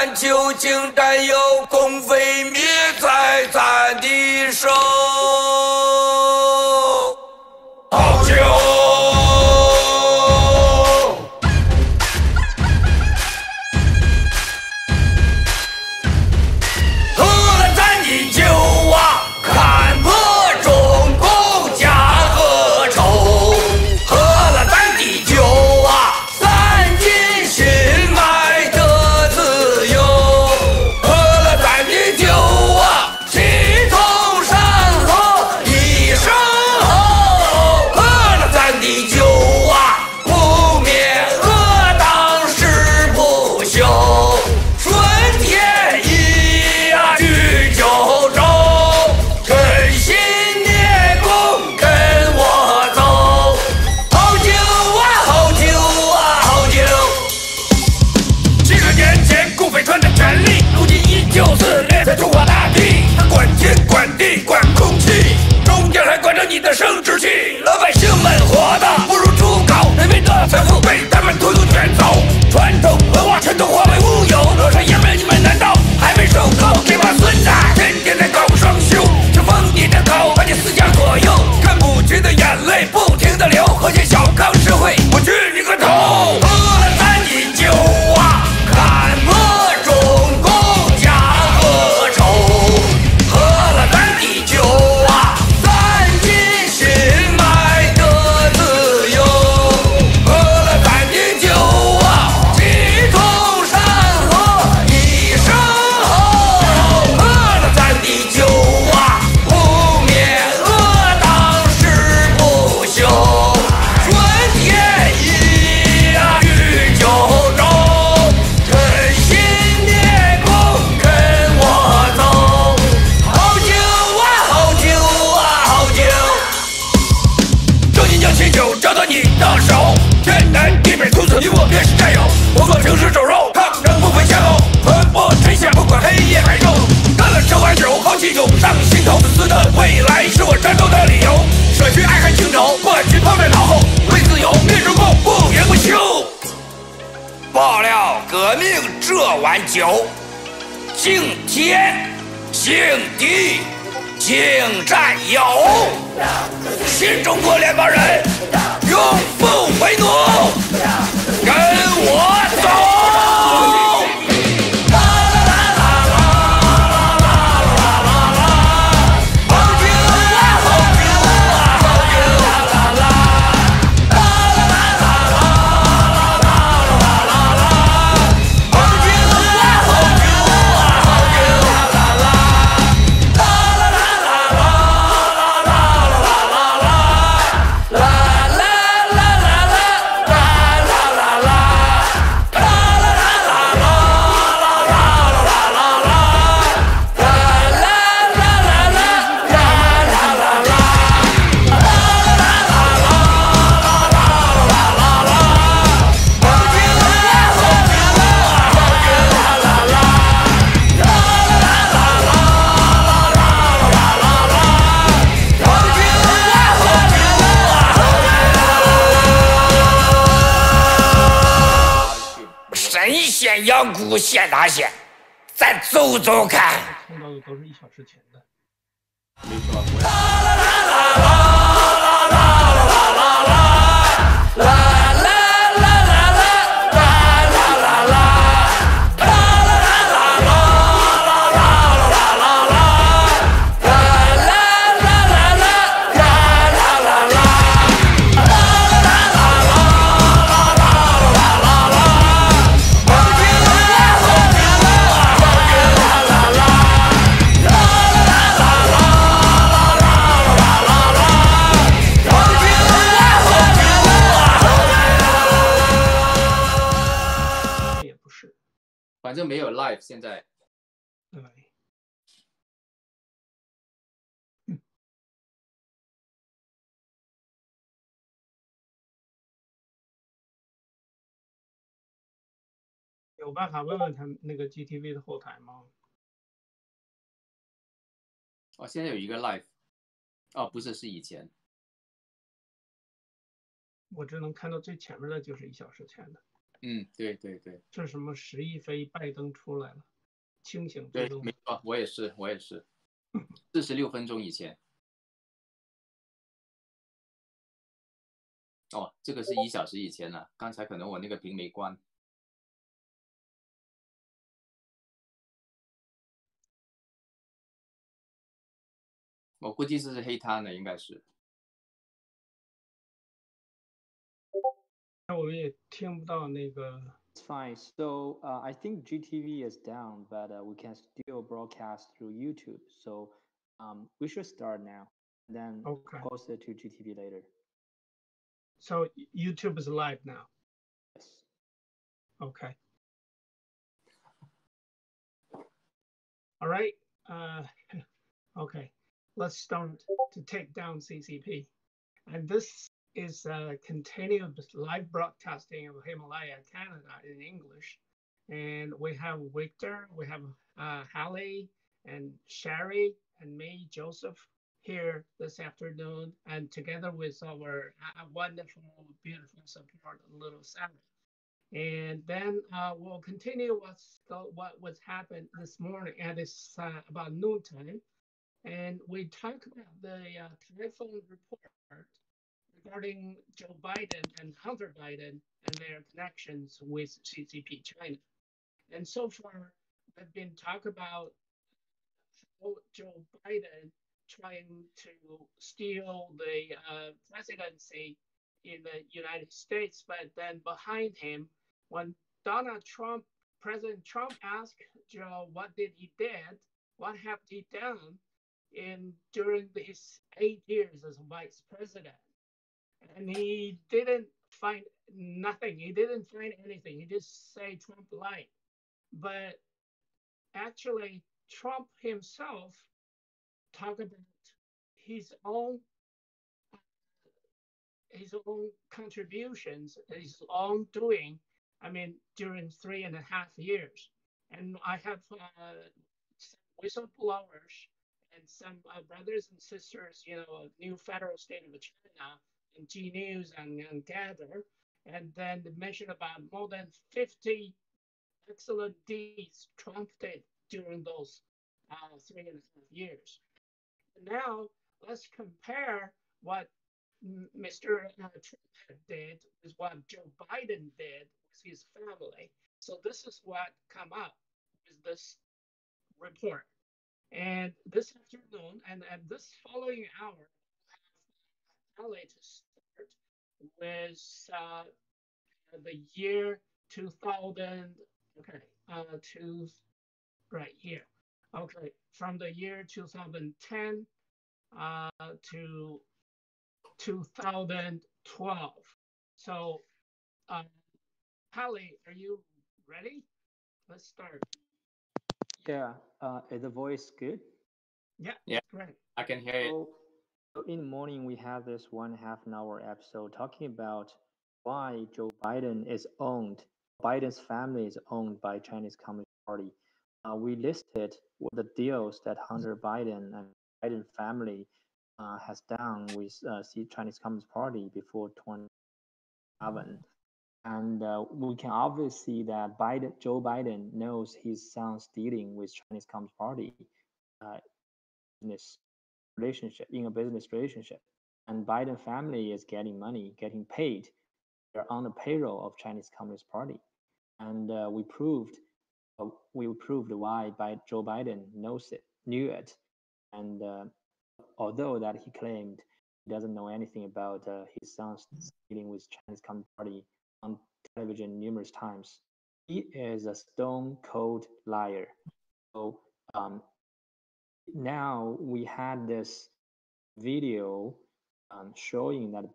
咱究竟占有共匪灭在咱的手。好酒。 你的生殖器，老百姓们活的不如猪狗，人民的财富被他们统统卷走，传统文化全都化为乌有。老少爷们，你们难道还没受够？这帮孙子天天在搞双休，就封你的口，把你思想左右，看不尽的眼泪不停的流，和谐小康社会，我去你个头！喝了咱饮酒啊，看破中共假和丑，喝了咱的酒啊。 你我便是战友，我做平时走肉，抗争不分先后，传播天下不管黑夜白昼。干了这碗酒，豪气涌上心头，自私的未来是我战斗的理由。舍去爱恨情仇，把军抛在脑后，为自由灭中共，不言不休。爆料革命这碗酒，敬天敬地敬战友，新中国联邦人永不为奴。 跟我走！阳谷县大县，咱走走看。看到的都是1小时前的。没错，反正没有 live 现在。对。有办法问问他那个 GTV 的后台吗？哦，现在有一个 live， 哦，不是，是以前。我只能看到最前面的就是1小时前的。对对对这什么史亦菲、拜登出来了，清醒之对，中。没错，我也是46分钟以前。哦，这个是1小时以前了，刚才可能我那个屏没关。我估计是黑摊的，应该是。那我也听不到那个。It's fine. So I think GTV is down, but we can still broadcast through YouTube. So we should start now, and then Okay. post it to GTV later. So YouTube is live now. Yes. Okay. All right. Okay. Let's start to take down CCP. And this is a continued live broadcasting of Himalaya Canada in English. And we have Victor, we have Hallie and Sherry and me, Joseph, here this afternoon, and together with our wonderful, beautiful support, little Sarah. And then we'll continue what was happened this morning, and it's about noontime. And we talk about the typhoon report regarding Joe Biden and Hunter Biden and their connections with CCP China. And so far, we've been talking about how Joe Biden trying to steal the presidency in the United States, but then behind him, when President Trump asked Joe what did he did, what have he done during his 8 years as vice president, and he didn't find nothing. He didn't find anything. He just say Trump lied, but actually Trump himself talked about his own contributions, his own doing. I mean, during 3.5 years, and I have some whistleblowers and some brothers and sisters, New Federal State of China and G News and Gather, and then mention about more than 50 excellent deeds Trump did during those 3.5 years. Now let's compare what Mr. Trump did with what Joe Biden did with his family. So this is what come up with this report. And this afternoon and this following hour, we'll have to start with the year 2000. Okay, right here. Okay, from the year 2010 to 2012. So, Hallie, are you ready? Let's start. Yeah. Is the voice good? Yeah, great. I can hear it. So in the morning, we have this 1.5 hour episode talking about why Biden's family is owned by Chinese Communist Party. We listed what the deals that Hunter Biden and Biden family has done with Chinese Communist Party before 2011. And we can obviously see that Joe Biden knows his son's dealing with Chinese Communist Party in a business relationship. And Biden family is getting money, getting paid. They're on the payroll of Chinese Communist Party. And we proved why Joe Biden knew it. And although that he claimed he doesn't know anything about his son's dealing with Chinese Communist Party on television numerous times, he is a stone cold liar. So now we had this video showing that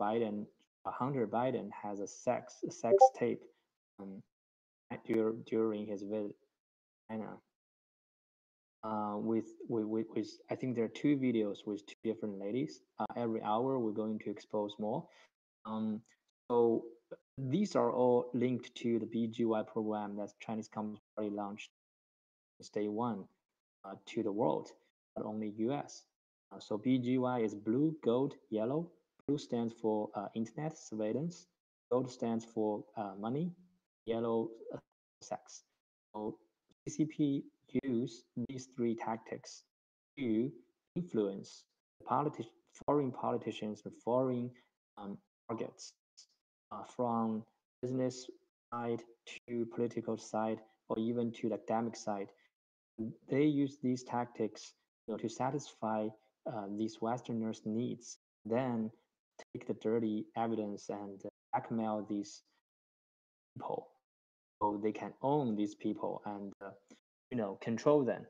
Hunter Biden has a sex tape during his visit to China. With I think there are 2 videos with 2 different ladies. Every hour we're going to expose more. So these are all linked to the BGY program that Chinese Communist Party launched since day one to the world, not only US. So BGY is blue, gold, yellow. Blue stands for internet surveillance. Gold stands for money. yellow sex. So CCP used these three tactics to influence foreign politicians and foreign targets from business side to political side or even to the academic side. They use these tactics, to satisfy these Westerners' needs. Then take the dirty evidence and blackmail these people, so they can own these people and control them.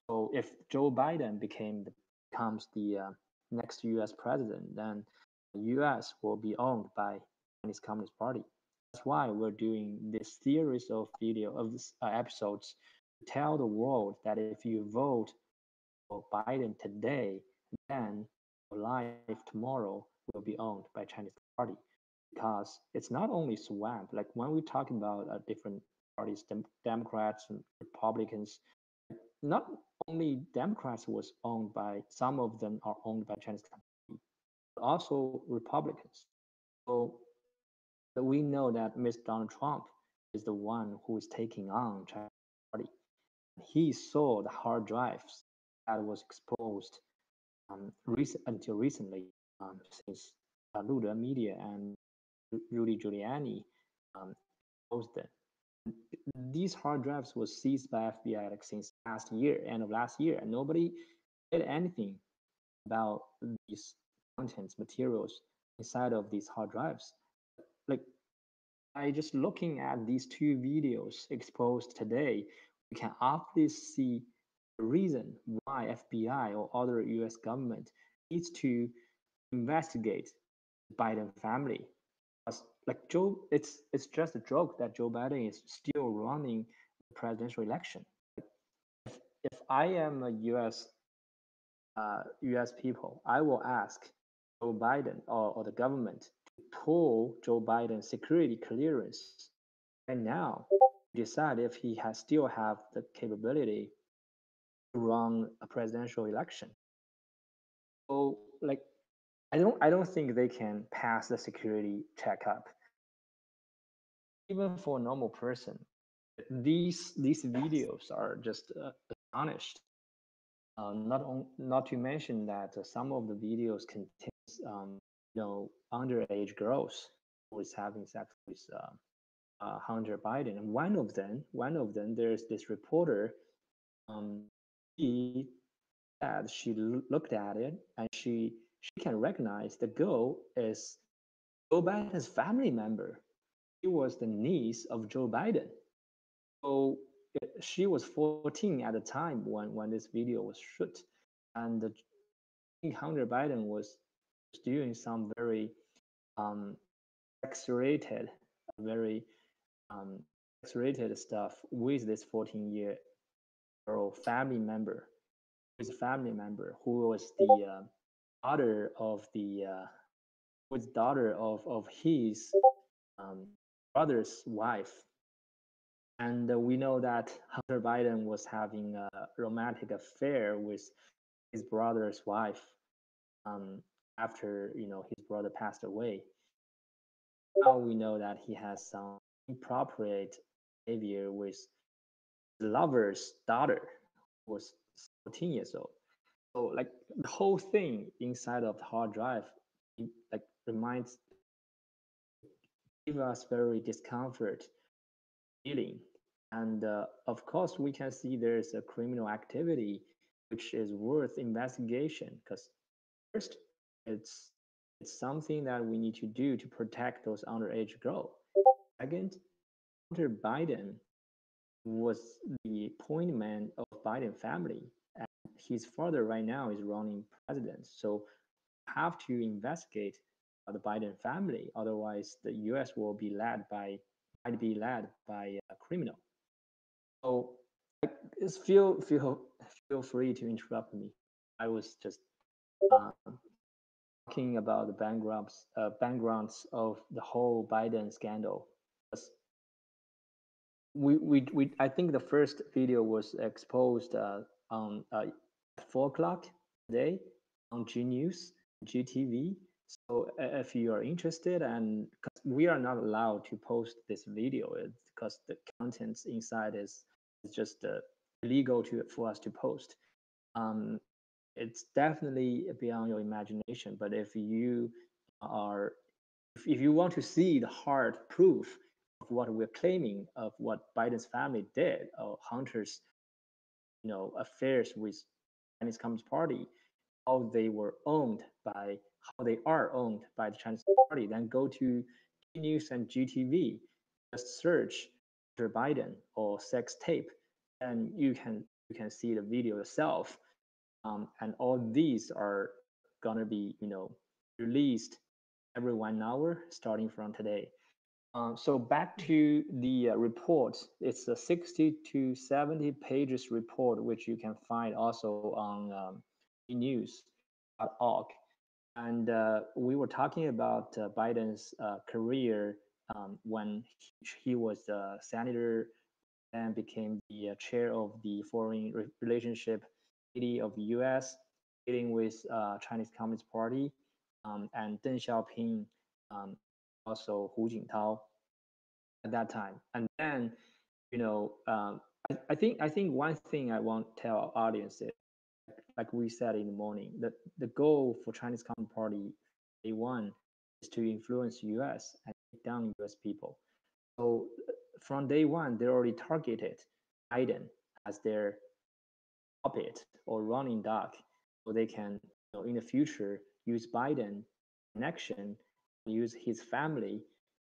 So if Joe Biden becomes the next U.S. president, then the U.S. will be owned by Chinese Communist Party. That's why we're doing this series of episodes to tell the world that if you vote for Biden today, then your life tomorrow will be owned by Chinese Party. Because it's not only swamp. Like when we talk about different parties, Democrats and Republicans, not only Democrats was owned by, some of them are owned by Chinese companies, but also Republicans. So we know that Mr. Donald Trump is the one who is taking on Chinese party. He saw the hard drives that was exposed until recently, since Luda Media and Rudy Giuliani exposed them. These hard drives was seized by FBI like since end of last year, and nobody did anything about these contents, materials inside of these hard drives. Like by just looking at these two videos exposed today, we can obviously see the reason why FBI or other U.S. government needs to investigate the Biden family. Like it's just a joke that Joe Biden is still running the presidential election. If I am a U.S. people, I will ask Joe Biden or the government to pull Joe Biden's security clearance and now decide if he still have the capability to run a presidential election. So like I don't think they can pass the security checkup. Even for a normal person, these videos are just astonished. Not to mention that some of the videos contains underage girls who is having sex with Hunter Biden, and one of them, there's this reporter. She said she looked at it and she can recognize the girl is Joe Biden's family member. She was the niece of Joe Biden. So she was 14 at the time when this video was shot, and Hunter Biden was doing some very exaggerated, very exaggerated stuff with this 14-year-old family member, who was the daughter of his brother's wife. And we know that Hunter Biden was having a romantic affair with his brother's wife after his brother passed away. Now we know that he has some inappropriate behavior with the lover's daughter, who was 14 years old. So like the whole thing inside of the hard drive, like give us very discomfort feeling. And of course, we can see there's a criminal activity which is worth investigation, because first, it's something that we need to do to protect those underage girls. Second, Hunter Biden was the point man of Biden family, and his father right now is running president. So have to investigate the Biden family, otherwise the U.S. might be led by a criminal. So just feel free to interrupt me. I was just talking about the backgrounds of the whole Biden scandal. I think the first video was exposed on 4 o'clock today on G News, GTV. So if you are interested, and 'cause we are not allowed to post this video because the contents inside is just illegal for us to post. Um, it's definitely beyond your imagination. But if you are, if you want to see the hard proof of what we're claiming of what Biden's family did, or Hunter's, affairs with Chinese Communist Party, how they were owned by, how they are owned by the Chinese Party, then go to News and GTV, just search Joe Biden or sex tape, and you can see the video yourself. And all these are gonna be released every 1 hour starting from today. So back to the report. It's a 60 to 70 pages report, which you can find also on news.org. And we were talking about Biden's career when he was a senator and became the chair of the Foreign Relationship Committee of the U.S., dealing with Chinese Communist Party, and Deng Xiaoping, also Hu Jintao at that time. And then, I think one thing I want to tell our audience is, like we said in the morning, that the goal for Chinese Communist Party day one is to influence U.S. and take down U.S. people. So from day one, they already targeted Biden as their puppet or running dog, so they can, in the future, use Biden connection, use his family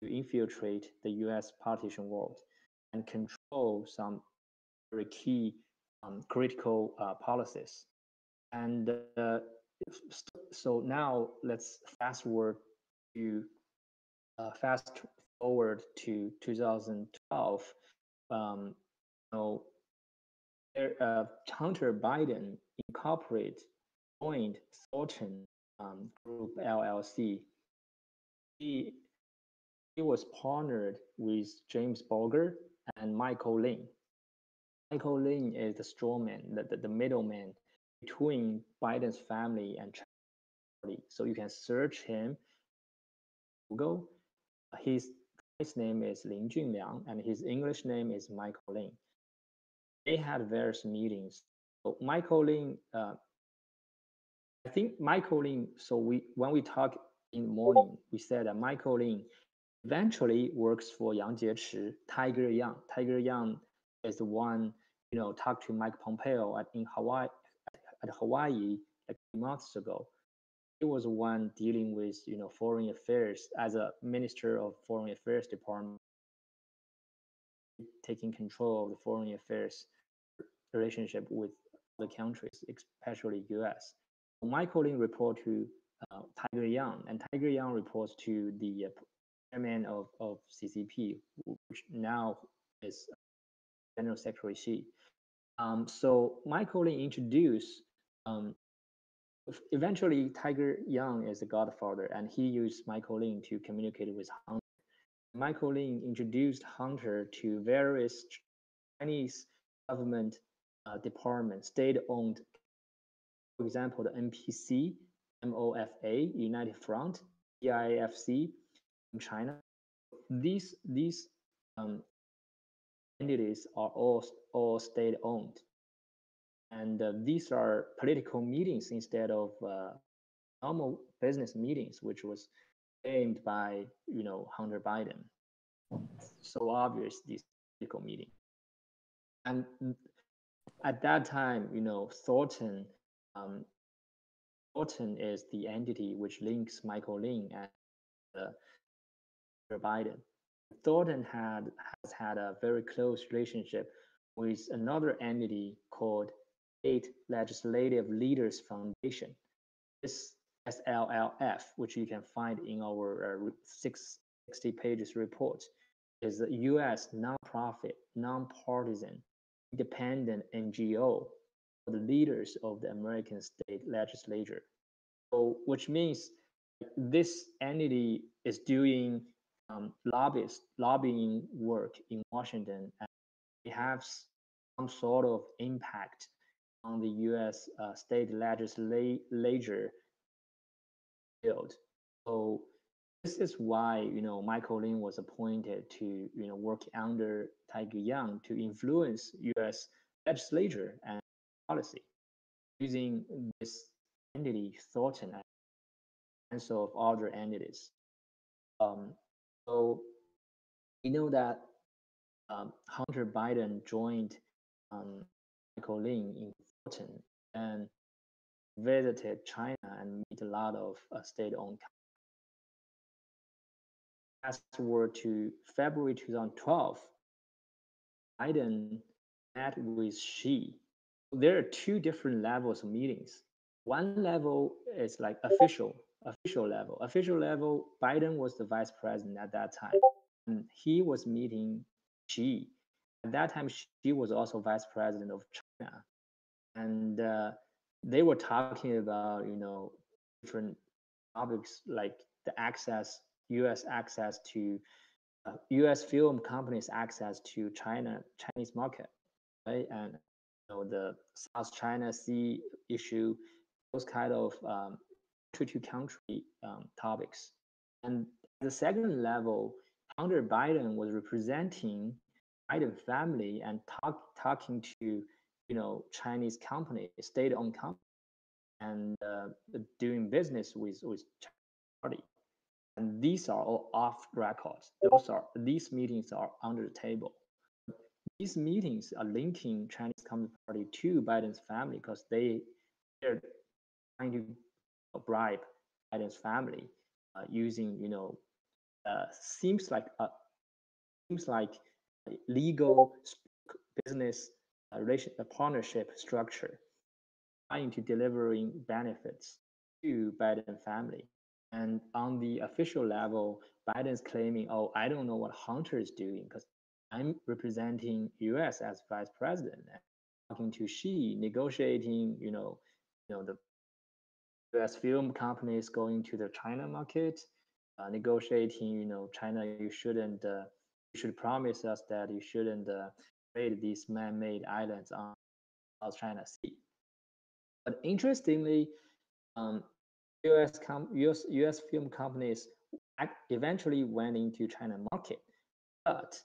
to infiltrate the U.S. politician world and control some very key critical policies. And so now let's to fast forward to 2012. Um, you know, Hunter Biden joined Thornton Group LLC. He he was partnered with James Boger and Michael Lin. Michael Lin is the strawman, the middleman between Biden's family and Charlie. So you can search him Google. His name is Lin Junliang, and his English name is Michael Lin. They had various meetings. So Michael Lin, I think Michael Lin. So when we talk in the morning, we said that Michael Lin eventually works for Yang Jiechi, Tiger Yang. Tiger Yang is the one, talked to Mike Pompeo at Hawaii like 2 months ago. He was the one dealing with, foreign affairs as a minister of foreign affairs department, taking control of the foreign affairs relationship with the countries, especially U.S. Michael Lin reports to Tiger Yang, and Tiger Yang reports to the chairman of CCP, which now is General Secretary Xi. So Michael Lin introduced, eventually Tiger Yang is the godfather, and he used Michael Lin to communicate with Hunter. Michael Lin introduced Hunter to various Chinese government departments, state-owned, for example, the NPC, MOFA, United Front, EIFC in China. These entities are all state-owned, and these are political meetings instead of normal business meetings, which was aimed by Hunter Biden. So obvious this political meeting, and at that time, Thornton. Thornton is the entity which links Michael Lin and Biden. Thornton has had a very close relationship with another entity called State Legislative Leaders Foundation. This SLLF, which you can find in our 60 pages report, is a U.S. nonprofit, nonpartisan, independent NGO for the leaders of the American state legislature. So, which means this entity is doing lobbying work in Washington, and it has some sort of impact on the U.S. State legislature field. So this is why Michael Lin was appointed to work under Tiger Yang to influence U.S. legislature and policy using this entity Thornton as council of other entities. Um, so we know that Hunter Biden joined Michael Lin in Thornton and visited China and meet a lot of state-owned. Fast forward to February 2012, Biden met with Xi. There are two different levels of meetings. One level is like official level. Official level, Biden was the vice president at that time, and he was meeting Xi. At that time, Xi was also vice president of China, and they were talking about different topics like the U.S. access to U.S. film companies' access to Chinese market, right? And the South China Sea issue, those kind of two country topics. And the second level, Hunter Biden was representing Biden family and talking to Chinese company, state-owned company, and doing business with Chinese party. And these are all off record. These meetings are under the table. These meetings are linking Chinese Communist Party to Biden's family because they're trying to bribe Biden's family using seems like legal business partnership structure, trying to delivering benefits to Biden family. And on the official level, Biden's claiming, oh, I don't know what Hunter is doing because I'm representing U.S. as vice president, and talking to Xi, negotiating, the U.S. film companies going to the China market, negotiating, China, you should promise us that you shouldn't create these man-made islands on South China Sea. But interestingly, US film companies eventually went into China market, but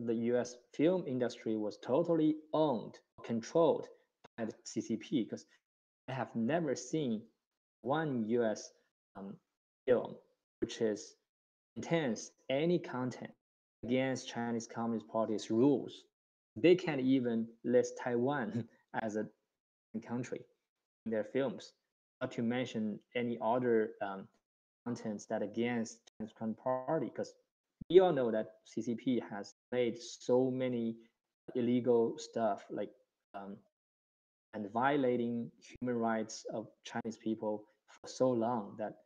the US film industry was totally owned, controlled by the CCP, because I have never seen one US film which is contains any content against Chinese Communist Party's rules. They can't even list Taiwan as a country in their films, not to mention any other contents that against Chinese Communist Party, because we all know that CCP has made so many illegal stuff like and violating human rights of Chinese people for so long that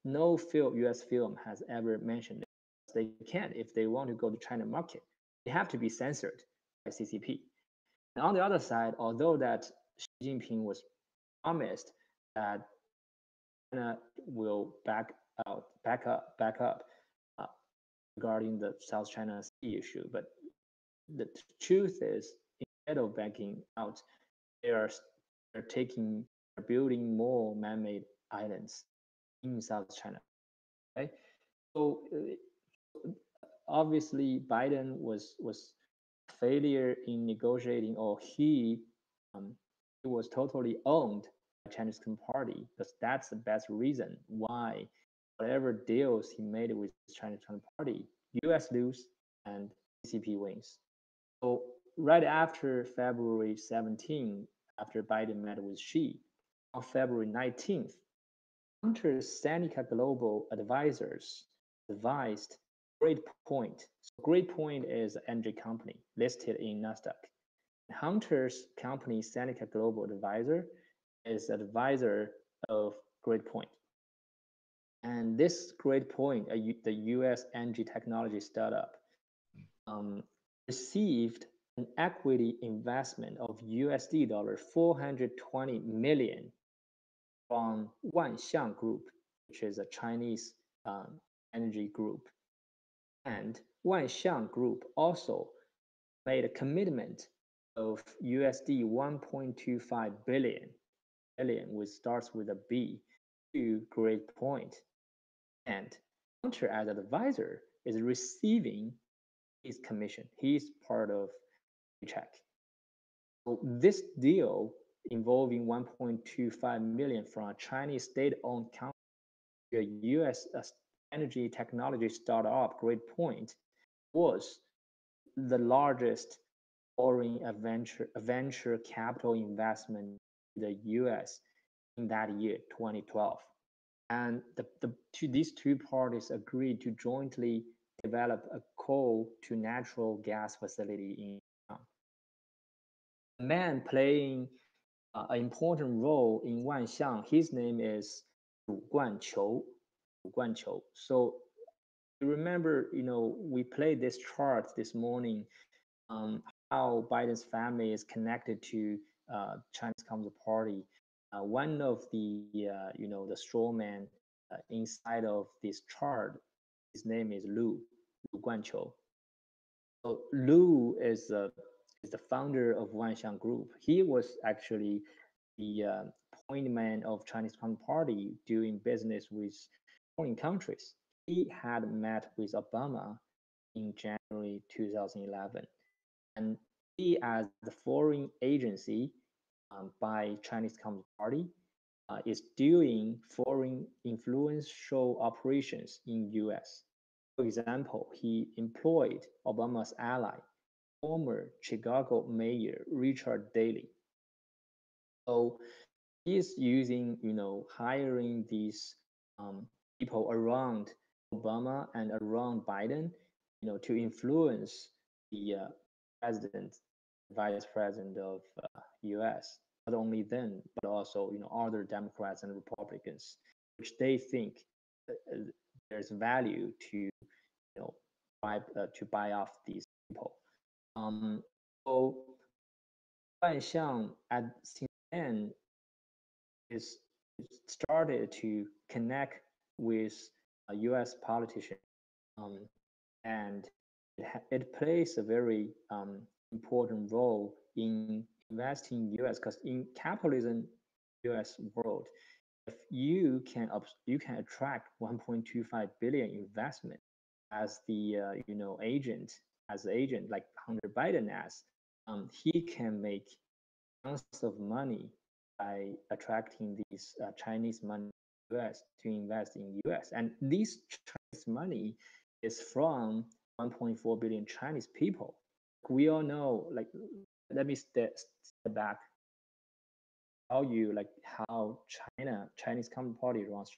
no US film has ever mentioned it. They can't if they want to go to China market. They have to be censored by CCP. And on the other side, although that Xi Jinping was promised that China will back up regarding the South China Sea issue, but the truth is, instead of backing out, they're building more man-made islands in South China. Okay, so obviously Biden was failure in negotiating, or he was totally owned by Chinese Communist Party, because that's the best reason why whatever deals he made with Chinese Communist Party, US lose and CCP wins. So right after February 17, after Biden met with Xi, on February 19th, Hunter's Seneca Global advisors advised Great Point. So Great Point is an energy company listed in Nasdaq. Hunter's company, Seneca Global Advisor, is advisor of Great Point. And this Great Point, the US energy technology startup, received an equity investment of USD $420 million from Wanxiang Group, which is a Chinese energy group. And Wanxiang Group also made a commitment of USD 1.25 billion, which starts with a B, to Great Point, and Hunter, as an advisor, is receiving his commission. He's part of check. So this deal involving 1.25 million from a Chinese state-owned company to a U.S. energy technology startup, Great Point, was the largest foreign venture capital investment in the U.S. in that year, 2012. And these two parties agreed to jointly develop a coal to natural gas facility in Vietnam. A man playing an important role in Wanxiang, his name is Lu Guanqiu. So you remember, we played this chart this morning, how Biden's family is connected to Chinese Communist Party. One of the the straw man inside of this chart, his name is Lu Guanqiu. So Lu is the founder of Wanxiang Group. He was actually the point man of Chinese Communist Party doing business with foreign countries. He had met with Obama in January 2011, and he, as the foreign agency by Chinese Communist Party, is doing foreign influential operations in U.S. For example, he employed Obama's ally, former Chicago Mayor Richard Daley. So he's using, hiring these people around Obama and around Biden, to influence the president, vice president of U.S. Not only them, but also other Democrats and Republicans, which they think there's value to buy off these people. So Wanxiang since then is started to connect with U.S. politicians, and it plays a very important role in investing in U.S. because in capitalism U.S. world, if you can attract 1.25 billion investment as the agent like Hunter Biden has, he can make tons of money by attracting these Chinese money to US to invest in US, and this Chinese money is from 1.4 billion Chinese people. We all know, like, let me step back, tell you like how Chinese Communist Party runs.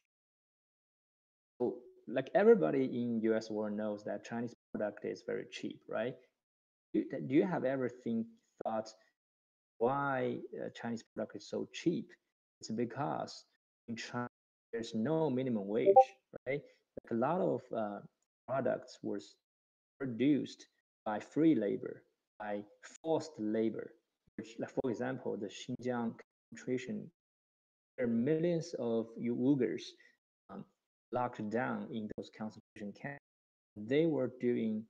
So, like everybody in US world knows that Chinese product is very cheap, right? Do you have ever thought why Chinese product is so cheap? It's because in China there's no minimum wage, right? Like a lot of products was produced by free labor, by forced labor. Which, like for example, the Xinjiang concentration, there are millions of Uyghurs locked down in those concentration camps. They were doing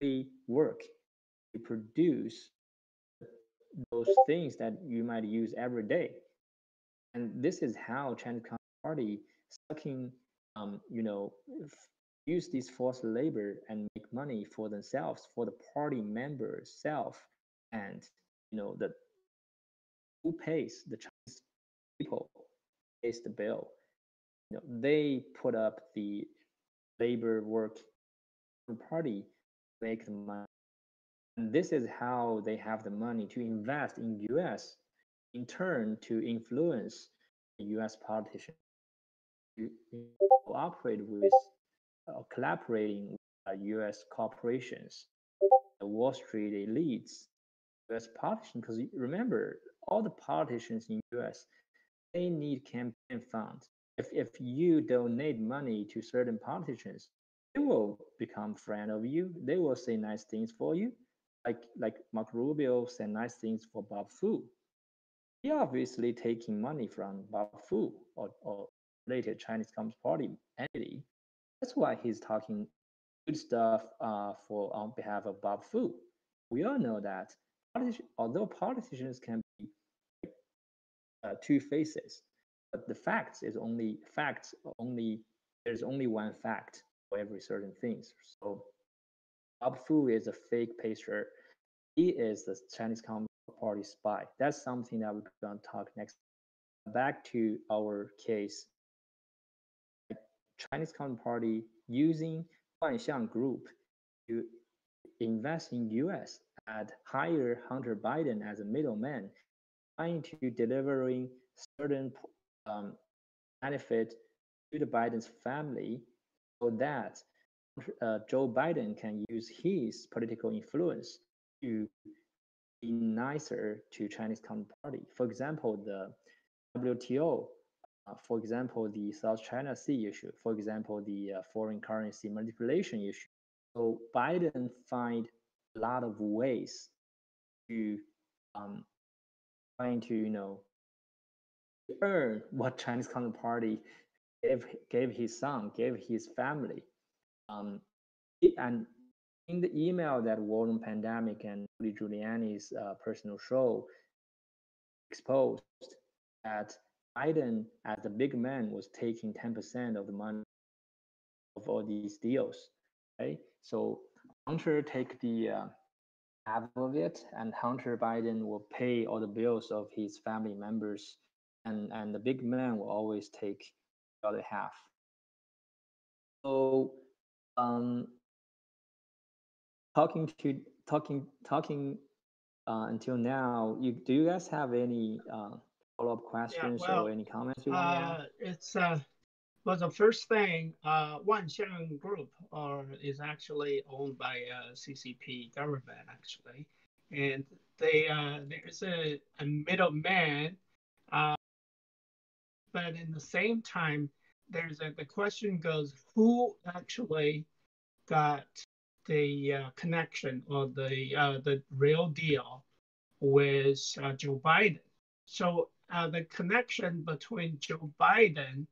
free work to produce those things that you might use every day. And this is how Chinese Communist Party sucking, use this forced labor and make money for themselves, for the party members self, and the who pays the Chinese people pays the bill. They put up the labor work party make the money. And this is how they have the money to invest in US, in turn to influence the US politicians to cooperate with collaborating with US corporations, the Wall Street elites, US politicians. Because remember, all the politicians in US, they need campaign funds. If you donate money to certain politicians, they will become friend of you. They will say nice things for you. Like Marco Rubio said nice things for Bob Fu. He obviously taking money from Bob Fu or related Chinese Communist Party entity. That's why he's talking good stuff on behalf of Bob Fu. We all know that although politicians can be two faces, but the facts is only facts. There's only one fact for every certain things. So Bob Fu is a fake patriot. He is the Chinese Communist Party spy. That's something that we're going to talk next. Back to our case. Chinese Communist Party using Guanxiang Group to invest in U.S. and hire Hunter Biden as a middleman, trying to delivering certain benefit to the Biden's family, so that Joe Biden can use his political influence to be nicer to Chinese Communist Party. For example, the WTO. For example, the South China Sea issue. For example, the foreign currency manipulation issue. So Biden find a lot of ways to trying to earn what Chinese Communist Party gave his son, gave his family. And in the email that Warren Pandemic and Rudy Giuliani's personal show exposed that Biden, as the big man, was taking 10% of the money of all these deals, right? So Hunter take the half of it, and Hunter Biden will pay all the bills of his family members, and the big man will always take the other half. So, talking until now, do you guys have any follow-up questions or any comments you want to add? It's well, the first thing, Wanxiang Group is actually owned by CCP government actually, and there's a middleman, but in the same time, the question goes, who actually got the connection or the real deal with Joe Biden? So the connection between Joe Biden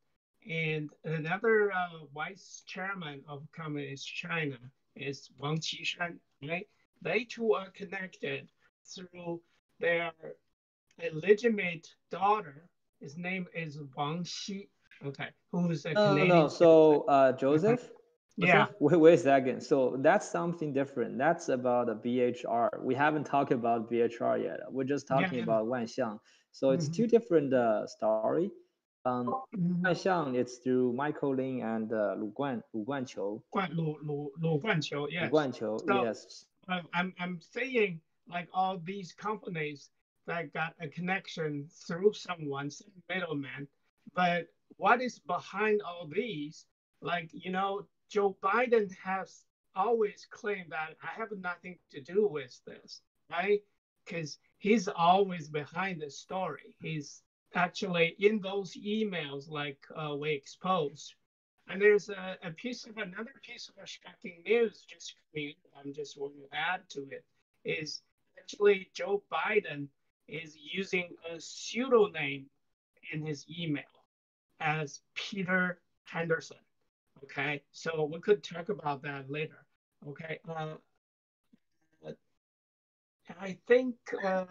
and another vice chairman of Communist China is Wang Qishan, right? They two are connected through their illegitimate daughter. His name is Wang Xi, okay, who is a Canadian. No. So, Joseph? Yeah. Wait a second. So that's something different. That's about a BHR. We haven't talked about BHR yet. We're just talking about Wanxiang. So it's two different story. Wanxiang, it's through Michael Lin and Lu Guanqiu. Lu Guanqiu, yes. Lu Guanqiu, so, yes. I'm saying like all these companies that got a connection through someone, some middleman, but what is behind all these? Like, Joe Biden has always claimed that I have nothing to do with this, right? Because he's always behind the story. He's actually in those emails like we exposed. And there's another piece of shocking news just coming. I'm just want to add to it, is actually Joe Biden is using a pseudonym in his email as Peter Henderson. Okay, so we could talk about that later. Okay, I think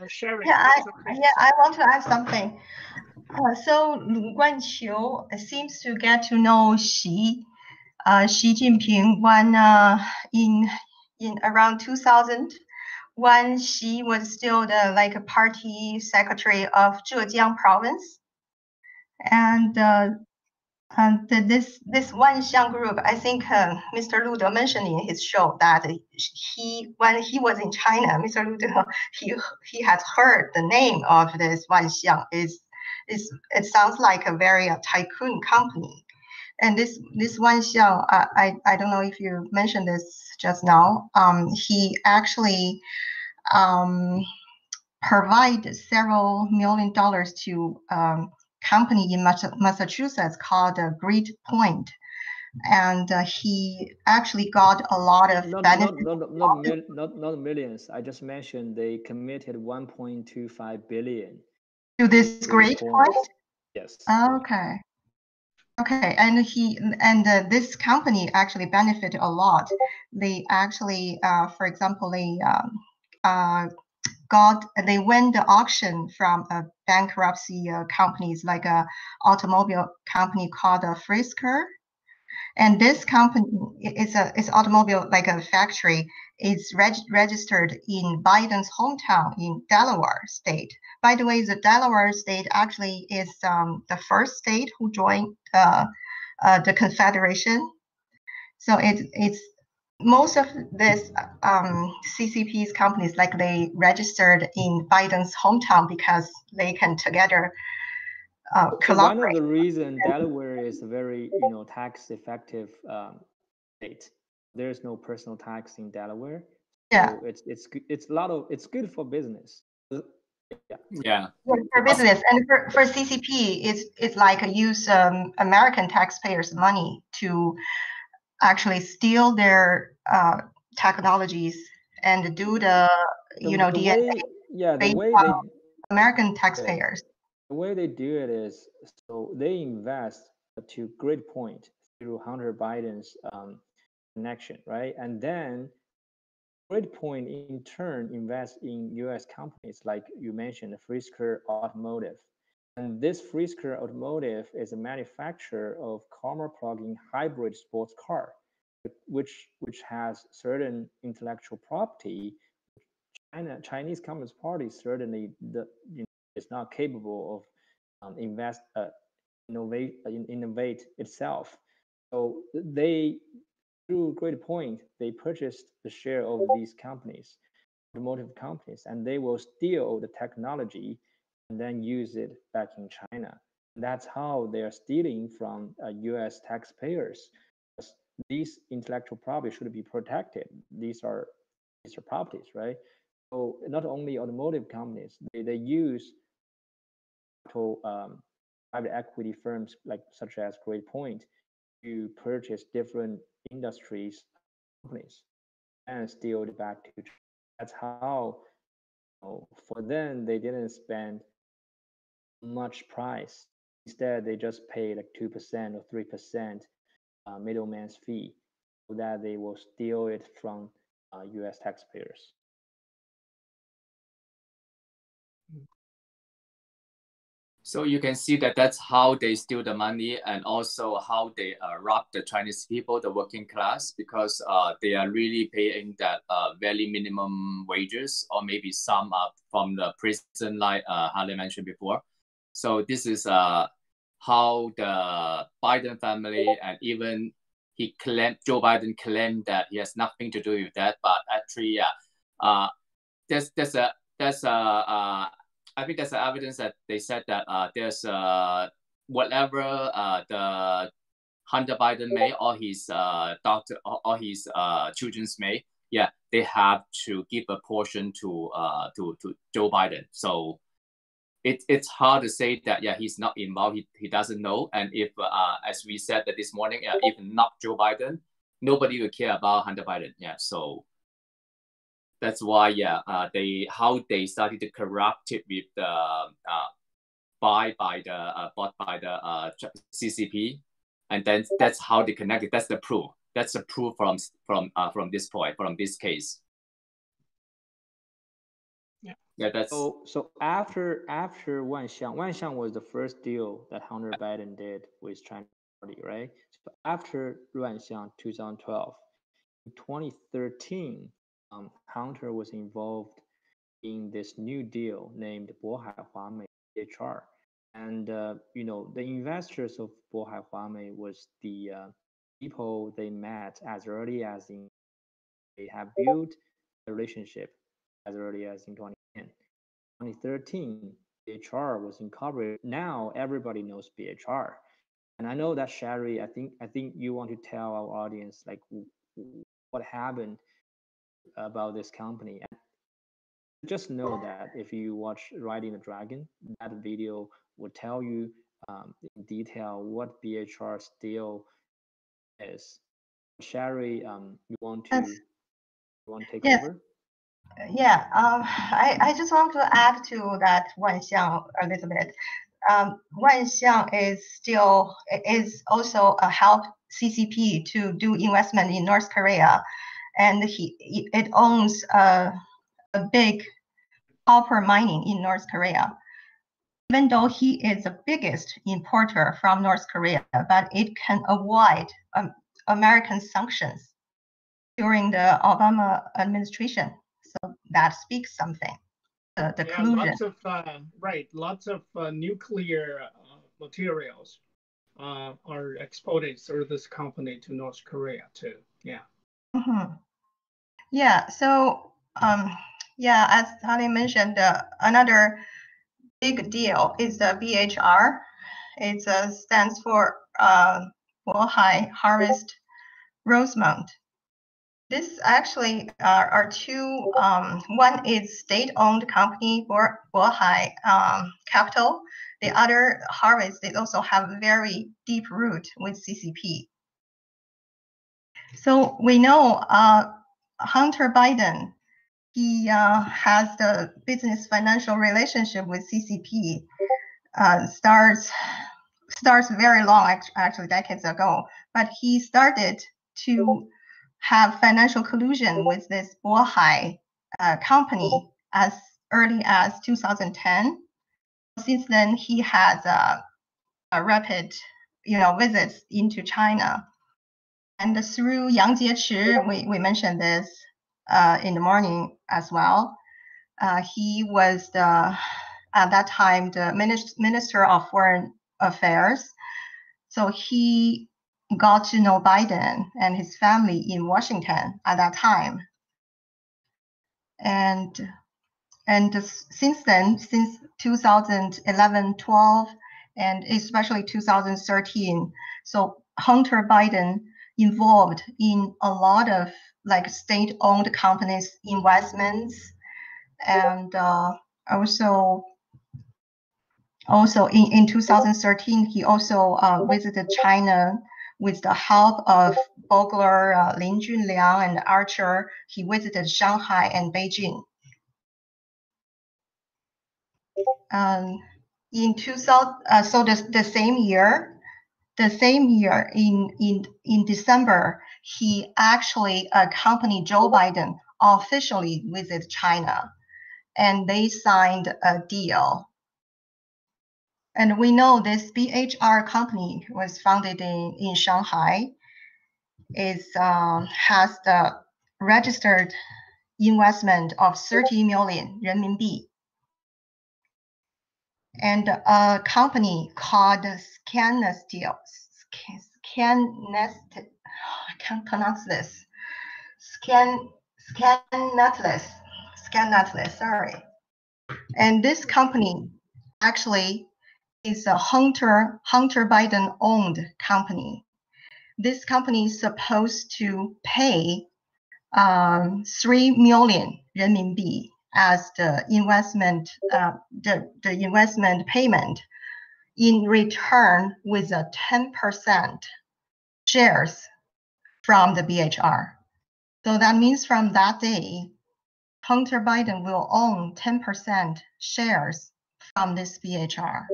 Sherry. Yeah, I want to add something. So Lu Guanqiu seems to get to know Xi Jinping when in around 2000, when Xi was still the party secretary of Zhejiang province, and this Wanxiang Group, I think Mr. Lu De mentioned in his show that when he was in China, Mr. Lu De, he has heard the name of this Wanxiang. It sounds like a very tycoon company, and this Wanxiang, I don't know if you mentioned this just now. He actually provided several $1 million to company in Massachusetts called Great Point, and he actually got a lot of benefits. Not millions. I just mentioned they committed 1.25 billion to this Great Point. Yes. Okay. And this company actually benefited a lot. They actually, for example, they won the auction from a bankruptcy companies, like a automobile company called Frisker. And this company is automobile, like a factory. It's registered in Biden's hometown in Delaware state. By the way, the Delaware state actually is the first state who joined the Confederation. So it's most of this CCP's companies, like they registered in Biden's hometown because they can together collaborate. One of the reasons Delaware is a very tax effective state. There's no personal tax in Delaware. Yeah, so it's good for business. Yeah. For business, and for CCP, it's like use American taxpayers' money to actually steal their technologies and do the American taxpayers. The way they do it is, so they invest to GridPoint through Hunter Biden's connection, right? And then GridPoint in turn invests in U.S. companies like you mentioned, Frisker Automotive. And this Frisker Automotive is a manufacturer of Karma plug-in hybrid sports car, which has certain intellectual property. Chinese Communist Party certainly is not capable of innovate itself. So they, through GridPoint, they purchased the share of these companies, automotive companies, and they will steal the technology and then use it back in China. That's how they are stealing from U.S. taxpayers. These intellectual property should be protected. These are properties, right? So not only automotive companies, they use private equity firms such as GridPoint to purchase different industries companies and steal it back to China. That's how, for them, they didn't spend much price. Instead, they just paid like 2% or 3% middleman's fee, so that they will steal it from U.S. taxpayers. So you can see that that's how they steal the money, and also how they rob the Chinese people, the working class, because they are really paying that very minimum wages, or maybe some from the prison, like Harley mentioned before. So this is how the Biden family, and even Joe Biden claimed that he has nothing to do with that, but actually, I think there's evidence that they said that there's whatever the Hunter Biden made, or his daughter, or his children's made, yeah, they have to give a portion to Joe Biden. So it's hard to say that he's not involved, he doesn't know. And if as we said that this morning, if not Joe Biden, nobody will care about Hunter Biden. So that's why they started to corrupt it with the bought by the CCP, and then that's how they connected. That's the proof. That's the proof from this point, from this case. Yeah, that's so after Wanxiang was the first deal that Hunter Biden did with China Party, right? So after Wanxiang, 2012, in 2013, Hunter was involved in this new deal named Bohai Huamei HR, and the investors of Bohai Huamei was the people they met as early as they have built a relationship as early as in 2010. 2013, BHR was incorporated. Now everybody knows BHR, and I know that Sherry, I think you want to tell our audience like what happened about this company. And just know that if you watch Riding the Dragon, that video will tell you in detail what BHR still is. Sherry, you want to take over? Yeah, I just want to add to that Wanxiang a little bit. Wanxiang is also help CCP to do investment in North Korea, and it owns a big copper mining in North Korea. even though he is the biggest importer from North Korea, but it can avoid American sanctions during the Obama administration. So that speaks something. The collusion. Lots of nuclear materials are exported through this company to North Korea too. Yeah. Mm-hmm. Yeah. So yeah, as Tali mentioned, another big deal is the BHR. It stands for Bohai Harvest Rosemont. This actually are two. One is state-owned company, Bohai Capital. The other Harvest, they also have very deep root with CCP. So we know Hunter Biden, he has the business financial relationship with CCP. Starts very long, actually decades ago, but he started to have financial collusion with this Bohai company as early as 2010. Since then, he has a rapid, visits into China. And through Yang Jiechi, we mentioned this in the morning as well. He was at that time the Minister of Foreign Affairs. So he got to know Biden and his family in Washington at that time. And since then, since 2011, 12, and especially 2013, so Hunter Biden involved in a lot of like state-owned companies investments, and also in 2013 he also visited China with the help of Bogler, Lin Junliang, and Archer. He visited Shanghai and Beijing. In 2000, so the same year in December, he actually accompanied Joe Biden officially visit China, and they signed a deal. And we know this BHR company was founded in Shanghai. It has the registered investment of 30 million renminbi. And a company called Scanesteel, I can't pronounce this. Scannetless, sorry. And this company actually is a Hunter Biden owned company. This company is supposed to pay 3 million renminbi as the investment payment in return with a 10% shares from the BHR. So that means from that day, Hunter Biden will own 10% shares from this BHR.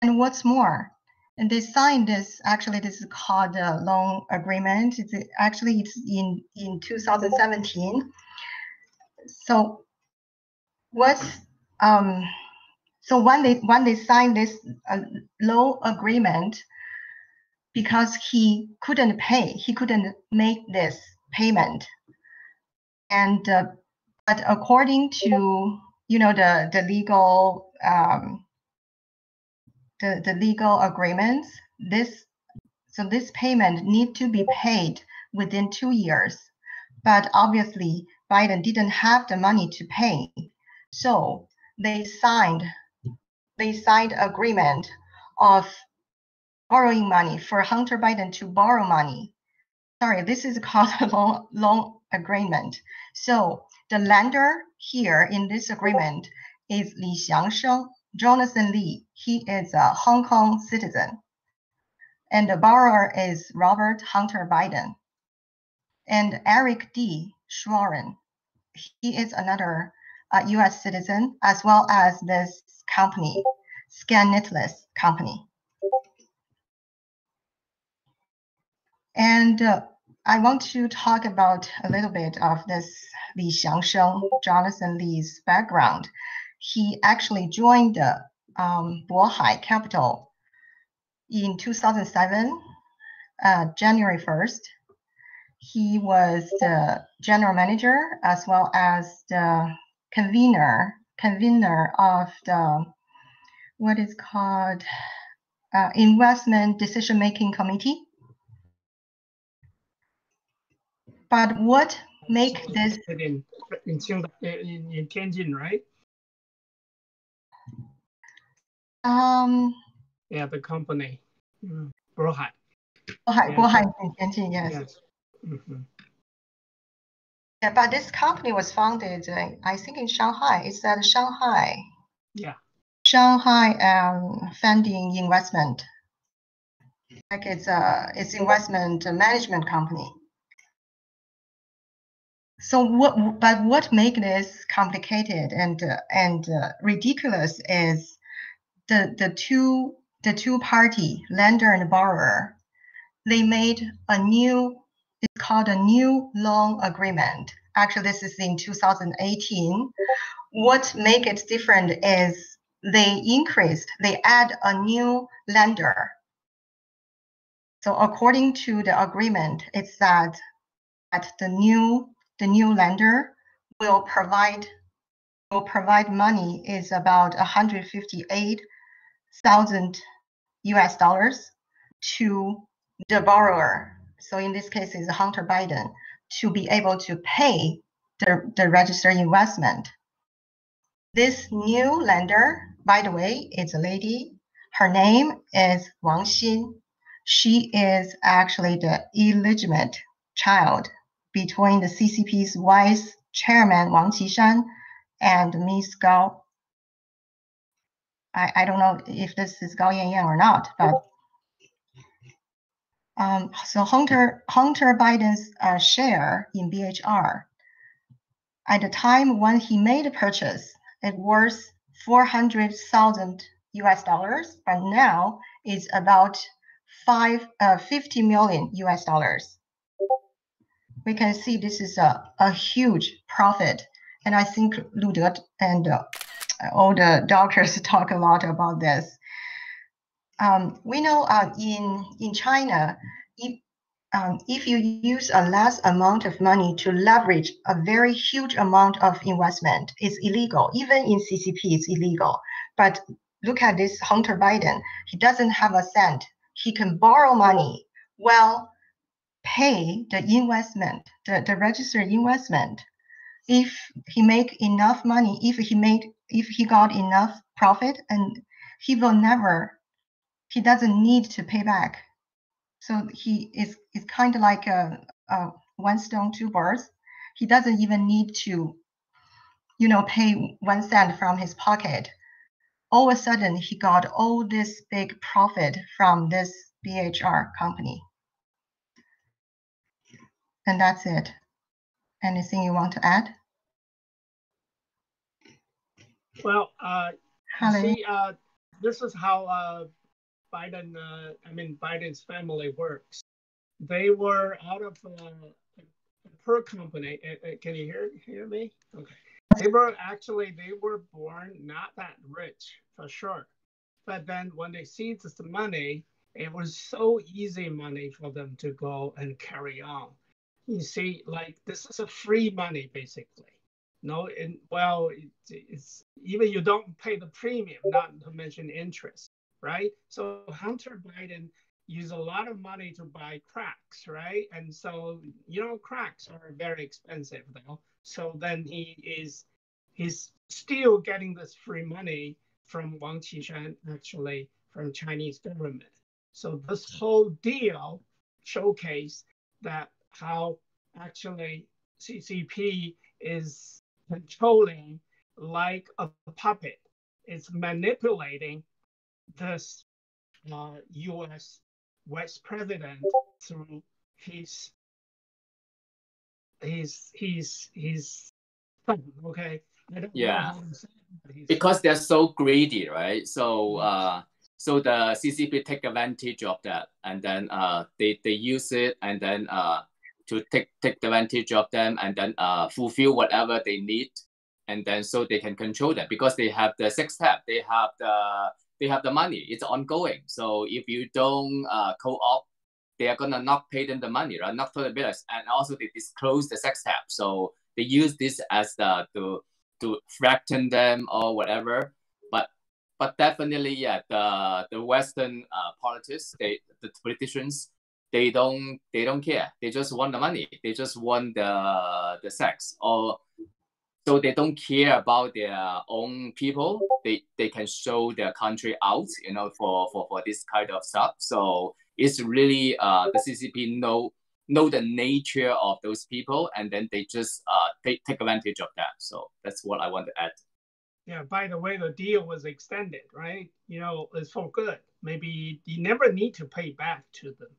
And what's more, and they signed this, actually this is called a loan agreement. It's in 2017. So so when they signed this loan agreement, because he couldn't make this payment, and but according to the legal the legal agreements, this payment need to be paid within 2 years, but obviously Biden didn't have the money to pay, so they signed agreement of borrowing money for Hunter Biden to borrow money. Sorry, this is called a loan agreement. So the lender here in this agreement is Li Xiangsheng, Jonathan Li. He is a Hong Kong citizen. And the borrower is Robert Hunter Biden. And Eric D. Schwerin, he is another US citizen, as well as this company, Scannetless company. And I want to talk about a little bit of this Li Xiangsheng, Jonathan Li's background. he actually joined the Bohai Capital in 2007, January 1st. He was the general manager as well as the convener of the what is called investment decision-making committee. But what make this in Tianjin, right? Yeah, the company, Bohai. Bohai in Tianjin, yes. Yes. Mm-hmm. Yeah, but this company was founded, I think, in Shanghai. It's at Shanghai. Yeah. Shanghai Funding Investment. Like it's investment management company. So what make this complicated and ridiculous is the two party, lender and borrower, they made it's called a new loan agreement. Actually, this is in 2018. What make it different is they add a new lender. So according to the agreement, it's that the new lender will provide money is about $158,000 to the borrower. So in this case, it's Hunter Biden to be able to pay the registered investment. This new lender, by the way, is a lady. Her name is Wang Xin. She is actually the illegitimate child between the CCP's vice chairman Wang Qishan and Ms. Gao. I don't know if this is Gao Yanyan or not, but so Hunter Biden's share in BHR at the time when he made the purchase, it was $400,000, but now it's about $50 million. We can see this is a huge profit, and I think Lu De and all the doctors talk a lot about this. We know in China, if you use a less amount of money to leverage a very huge amount of investment, it's illegal. Even in CCP, it's illegal. But look at this Hunter Biden. He doesn't have a cent. He can borrow money, well, pay the investment, the registered investment. If he make enough money, if he got enough profit, and he doesn't need to pay back. So he is kind of like a one stone, two birds. He doesn't even need to, pay 1 cent from his pocket. All of a sudden, he got all this big profit from this BHR company. And that's it. Anything you want to add? Well, see, this is how Biden's family works. They were out of a per company. Can you hear me? Okay. They were born not that rich for sure, but then when they seized the money, it was so easy money for them to go and carry on. You see, like this is a free money basically. No, it's even you don't pay the premium, not to mention interest, right? So Hunter Biden used a lot of money to buy cracks, right? And so cracks are very expensive though. So then he's still getting this free money from Wang Qishan, actually from Chinese government. So this whole deal showcased that how actually CCP is controlling like a puppet. It's manipulating this U.S. Vice President through his son. Okay. I don't know how to say it, because they're so greedy, right? So so the CCP take advantage of that, and then they use it, and then to take advantage of them, and then fulfill whatever they need, and then so they can control them because they have the sex tape, they have the money. It's ongoing. So if you don't co-op, they are gonna not pay them the money, right? Not for the bills, and also they disclose the sex tape. So they use this as to threaten them or whatever. But definitely, yeah, the Western politics, the politicians, they don't care. They just want the money. They just want the sex, or so they don't care about their own people. They can show their country out, for this kind of stuff. So it's really the CCP know the nature of those people, and then they just take advantage of that. So that's what I want to add. Yeah, by the way, the deal was extended, right? It's for good. Maybe you never need to pay back to them.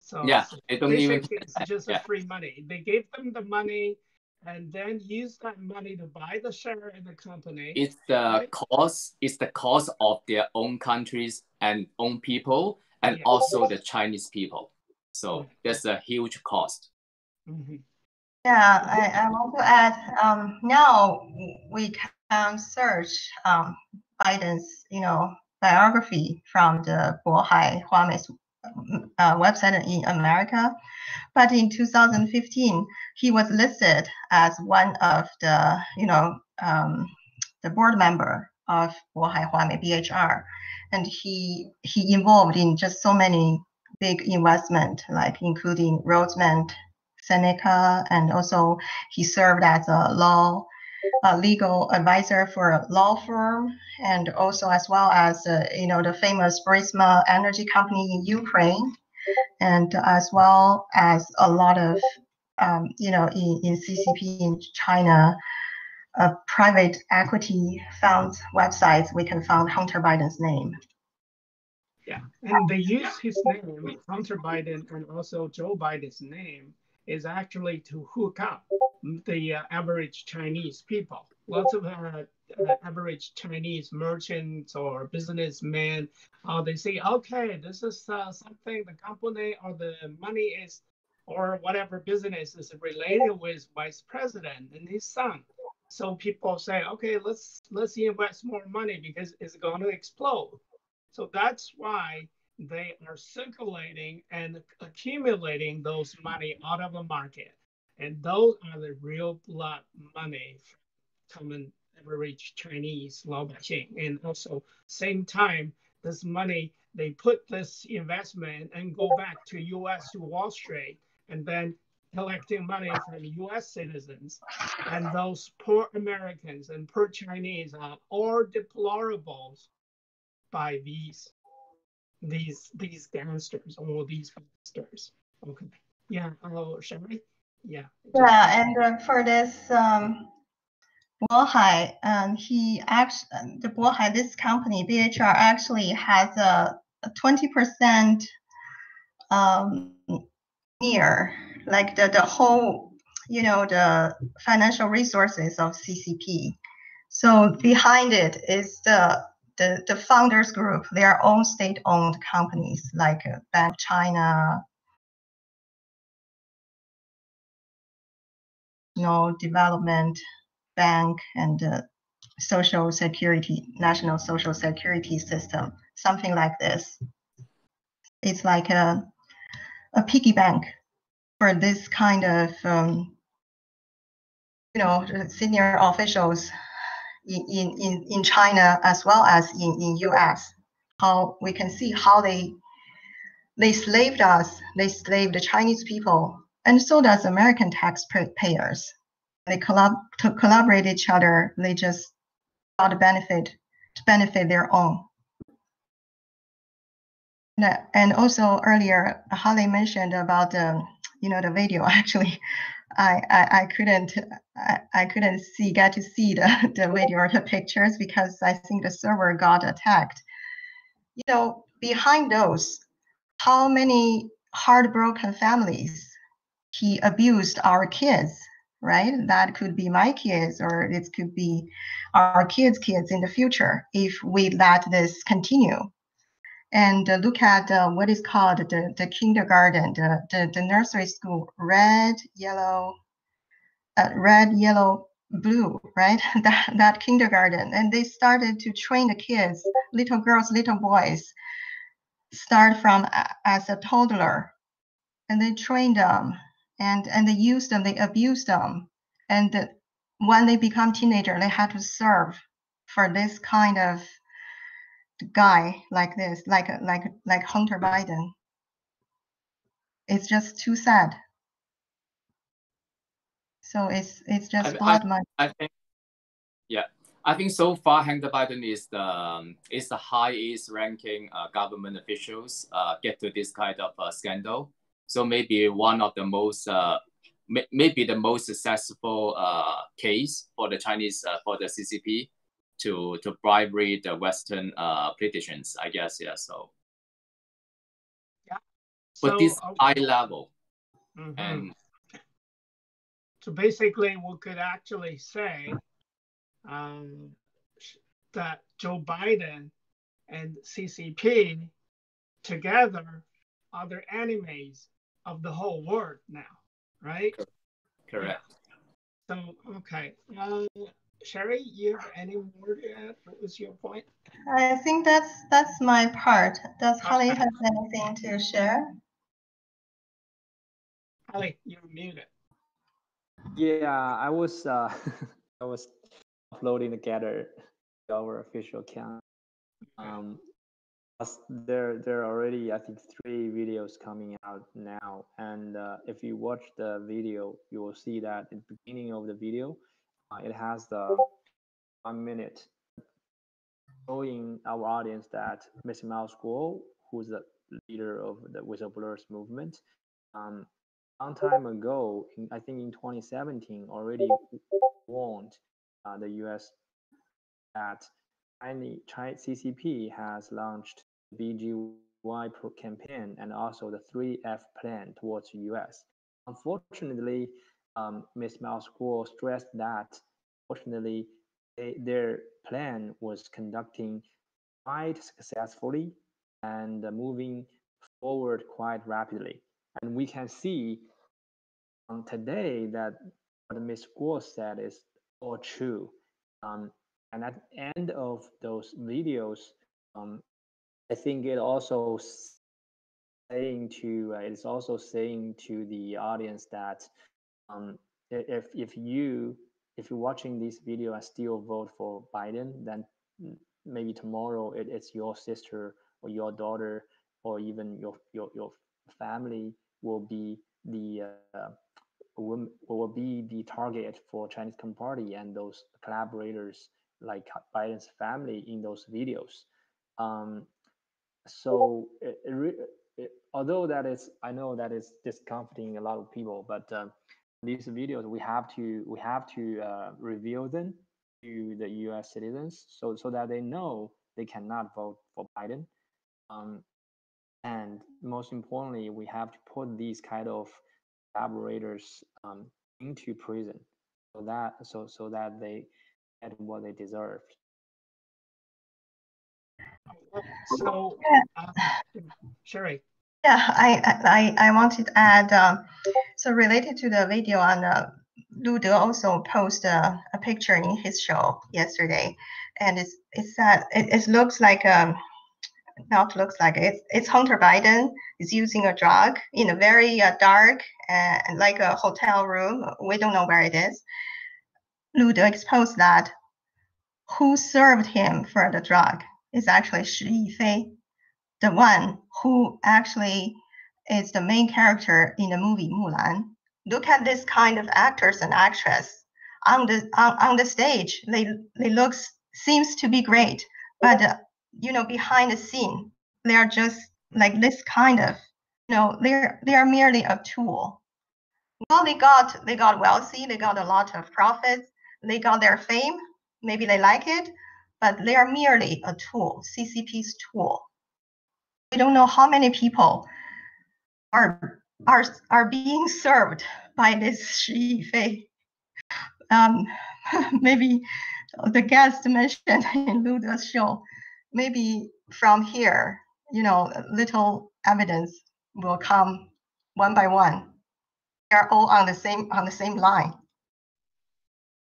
So yeah, they don't even. It's just a free money. They gave them the money and then use that money to buy the share in the company. It's the cost. It's the cost of their own countries and own people, and also the Chinese people. So there's a huge cost. Mm-hmm. Yeah, I want to add. Now we can search Biden's, biography from the Bohai Huamei's website in America. But in 2015, he was listed as one of the, the board member of Bohai Huamei BHR, and he involved in just so many big investment, like including Rosemont, Seneca, and also he served as a legal advisor for a law firm, and also as well as the famous Burisma energy company in Ukraine, and as well as a lot of in CCP in China, private equity funds websites, we can find Hunter Biden's name. Yeah, and they use his name, Hunter Biden, and also Joe Biden's name is actually to hook up the average Chinese people. Lots of average Chinese merchants or businessmen, they say, okay, this is something the company or the money is, or whatever business is related with vice president and his son. So people say, okay, let's invest more money because it's going to explode. So that's why they are circulating and accumulating those money out of the market. And those are the real blood money from common average Chinese 老百姓. And also same time, this money, they put this investment and go back to US, to Wall Street, and then collecting money from US citizens. And those poor Americans and poor Chinese are all deplorables by these gangsters or these gangsters. Okay. Yeah. Hello, Sherry. Yeah. Yeah, and for this Bohai, the Bohai, this company BHR actually has a 20% near like the whole, the financial resources of CCP. So behind it is the founders group, their own state-owned companies like Bank of China, Development Bank, and Social Security, National Social Security System, something like this. It's like a piggy bank for this kind of, senior officials in China as well as in US. How we can see how they slaved us, they slaved the Chinese people, and so does American taxpayers. They collaborate each other. They just got to benefit their own. And also earlier, Holly mentioned about the video. Actually, I couldn't get to see the video or the pictures because I think the server got attacked. Behind those, how many heartbroken families he abused our kids, right? That could be my kids, or it could be our kids' kids in the future if we let this continue. And look at what is called the kindergarten, the nursery school, red, yellow Blue, right? that kindergarten, and they started to train the kids, little girls, little boys, start from as a toddler, and they trained them, and they used them, they abused them, and when they become teenager, they had to serve for this kind of guy like this, like Hunter Biden. It's just too sad. So it's just blood money. I think, yeah, I think so far Hunter Biden is the highest ranking government officials get to this kind of scandal. So maybe one of the most maybe the most successful case for the Chinese for the CCP to bribery the Western politicians, I guess. Yeah. So. Yeah. But So, this high level. and so basically, we could actually say that Joe Biden and CCP together are the enemies of the whole world now, right? Correct. So, okay. Sherry, you have any more to add? What was your point? I think that's my part. Does Holly have anything to share? Holly, you're muted. Yeah, I was I was uploading together our official account. There are already, I think, 3 videos coming out now, and if you watch the video, you will see that at the beginning of the video, it has the 1 minute showing our audience that Miss Mouse Guo, who's the leader of the whistleblowers movement, long time ago, I think in 2017, already warned the U.S. that CCP has launched the BGY campaign and also the 3F plan towards the U.S. Unfortunately, Ms. Mouse Guo stressed that, fortunately, their plan was conducting quite successfully and moving forward quite rapidly. And we can see today that what Ms. Guo said is all true. And at the end of those videos, I think it's also saying to the audience that if you're watching this video and still vote for Biden, then maybe tomorrow it's your sister or your daughter or even your family will be the target for Chinese Communist Party and those collaborators like Biden's family in those videos. So although I know that is discomforting a lot of people, but these videos we have to reveal them to the U.S. citizens so that they know they cannot vote for Biden. And most importantly, we have to put these kind of collaborators into prison so that they get what they deserved. So, Sherry. Yeah, I wanted to add. So related to the video on Lu De also posted a picture in his show yesterday, and it looks like not looks like it's Hunter Biden is using a drug in a very dark and like a hotel room. We don't know where it is. Lu De exposed that who served him for the drug is actually Shi Yifei, the one who actually is the main character in the movie Mulan. Look at this kind of actors and actress on the stage. They seems to be great, but behind the scene, they are just like this kind of, they are merely a tool. Well, they got wealthy, they got a lot of profits, they got their fame. Maybe they like it, but they are merely a tool, CCP's tool. We don't know how many people are being served by this Shi Yifei. Maybe the guest mentioned in Lu De's show, maybe from here, little evidence will come one by one. They are all on the same line.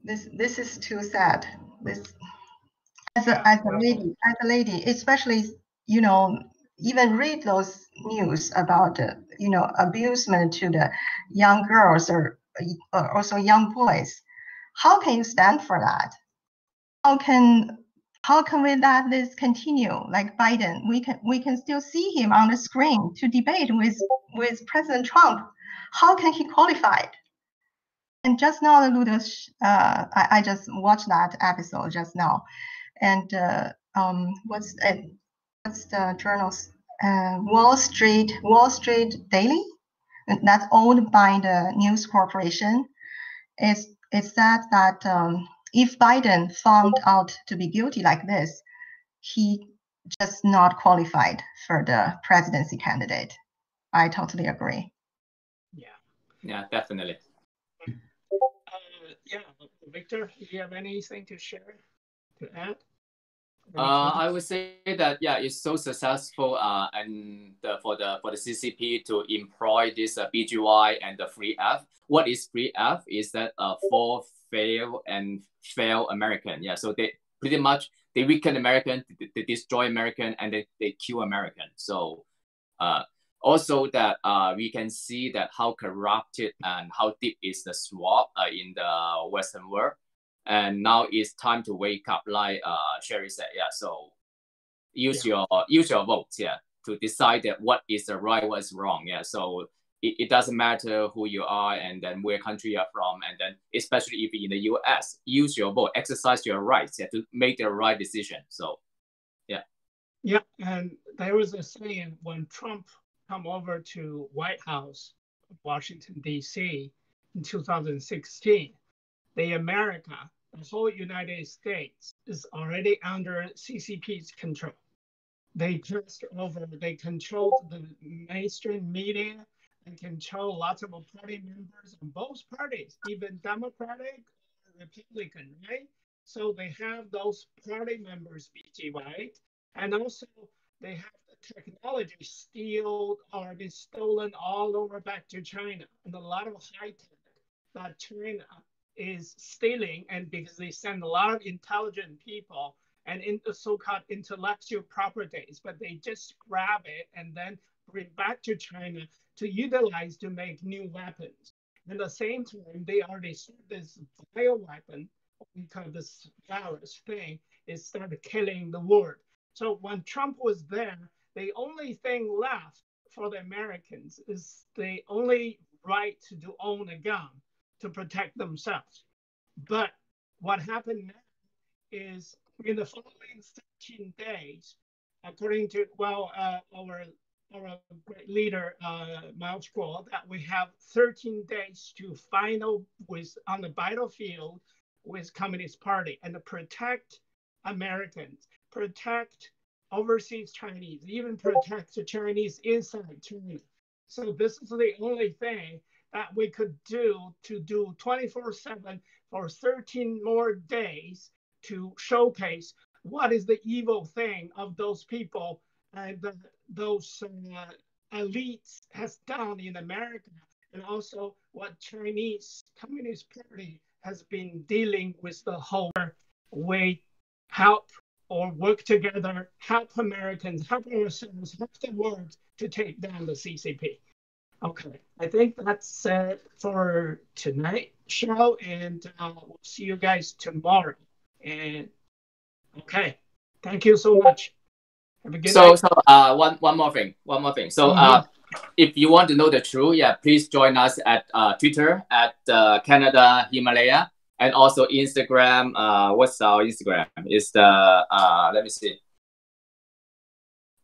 this is too sad. This as Yeah, a lady, especially, you know, even read those news about abusement to the young girls or also young boys. How can you stand for that? How can we let this continue? Like Biden, we can still see him on the screen to debate with President Trump. How can he qualify? And just now, the Ludus, I just watched that episode just now, and what's the journals? Wall Street Daily, that's owned by the News Corporation. It said that if Biden found out to be guilty like this, he just not qualified for the presidency candidate. I totally agree. Yeah, definitely. Yeah, Victor, do you have anything to share, to add? I would say that it's so successful and for the CCP to employ this BGY and the Free F. What is Free F? Is that for fail and fail American. Yeah, so they pretty much they weaken American, they destroy American, and they kill American. So also that we can see that how corrupted and how deep is the swamp in the Western world. And now it's time to wake up, like Sherry said. Yeah, so use your votes, to decide that what is the right, what is wrong. Yeah, so it doesn't matter who you are and then where country you're from, and then especially if you're in the US, use your vote, exercise your rights, to make the right decision. So, yeah. Yeah, and there was a saying when Trump come over to White House, Washington D.C. in 2016, the whole United States is already under CCP's control. They controlled the mainstream media and control lots of party members on both parties, even Democratic or Republican, right? So they have those party members BGY, and also they have the technology been stolen all over back to China, and a lot of high tech that China is stealing, and because they send a lot of intelligent people and in the so-called intellectual properties, but they just grab it and then bring back to China to utilize to make new weapons. At the same time, they already started this bioweapon, because this virus thing is started killing the world. So when Trump was there, the only thing left for the Americans is the only right to own a gun to protect themselves. But what happened now is in the following 13 days, according to our great leader Mao Zedong, that we have 13 days to final on the battlefield with Communist Party and to protect Americans, protect overseas Chinese, even protect the Chinese inside China. So this is the only thing that we could do to do 24/7 for 13 more days to showcase what is the evil thing of those people and those elites has done in America, and also what Chinese Communist Party has been dealing with the whole way, help or work together, help Americans, help ourselves, help the world to take down the CCP. Okay, I think that's it for tonight show, and we'll see you guys tomorrow. And okay, thank you so much. Have a good night. So one more thing. So if you want to know the truth, please join us at Twitter at Canada Himalaya, and also Instagram. What's our Instagram? It's the let me see.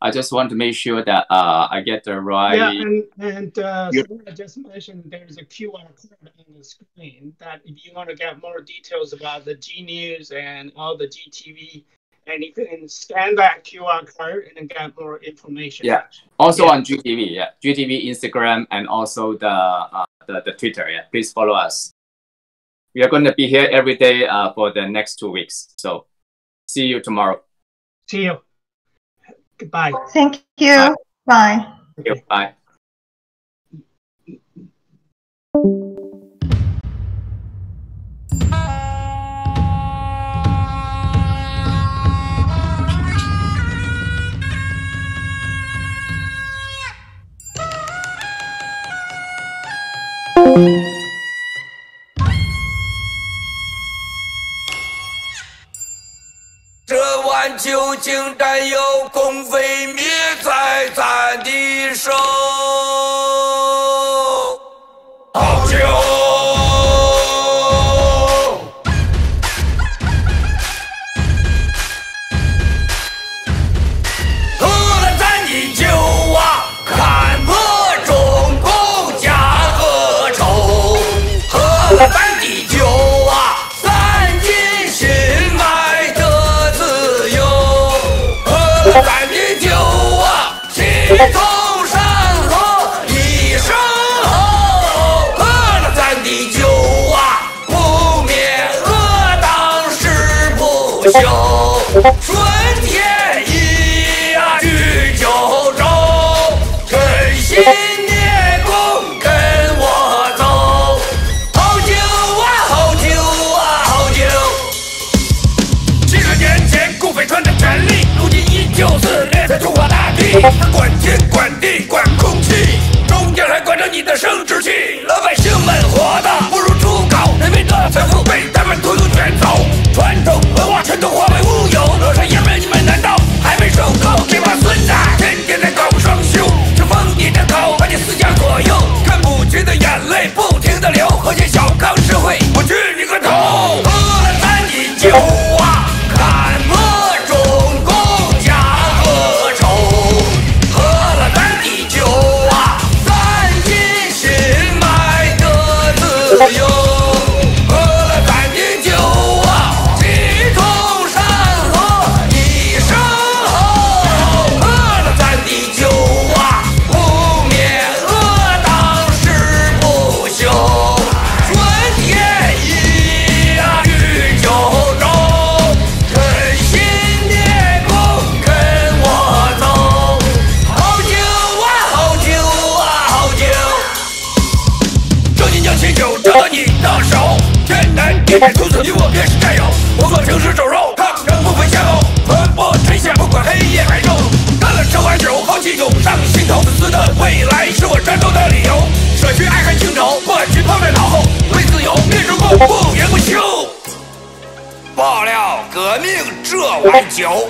I just want to make sure that I get the right. Yeah, and I just mentioned there's a QR code on the screen that if you want to get more details about the G News and all the GTV, and you can scan that QR code and get more information. Yeah, also on GTV, GTV, Instagram, and also the Twitter. Yeah, please follow us. We are going to be here every day for the next 2 weeks. So see you tomorrow. See you. Goodbye. Thank you. Bye. Thank you. Bye. 这碗酒竟沾有共匪灭在咱的手，好酒。喝了咱的酒啊，看破中共假恶丑。喝了咱的酒啊，散尽心爱的自由。喝了咱的酒啊，心头山河一声吼。喝了咱的酒啊，不灭恶党誓不休。顺天意呀，举九州，真心灭共跟我走。好酒啊，好酒啊，好酒！几十年前，共匪传的权力，如今依旧肆虐在中华大地。他管天管地管空气，中间还管着你的生殖器。老百姓们活的不如猪狗，人民的财富被他们统统卷走，传统文化全都化为乌有。老少爷们，你们难道还没受够？这帮孙子天天在搞双休，就封你的口，把你思想左右，看不清的眼泪不停的流，和谐小康社会，我去你个头！喝了咱的酒啊，看破中共假恶丑。喝了咱的酒啊，散尽心爱的自由。喝了咱的酒啊，气冲山河一声吼。喝了咱的酒啊，不灭恶党誓不休。顺天意呀，举九州，真心灭共跟我走。好酒啊，好酒啊，好酒！正经将清酒交到你的手，天南地北从此你我便是战友。我做行尸走肉，抗争不分先后，魂魄天下不管黑夜白昼。干了这碗酒，豪气涌上心头，子孙的未来是我战斗的理由。舍去爱恨情仇，不惧抛在脑后，为自由灭中共，不言不休。爆料革命这碗酒，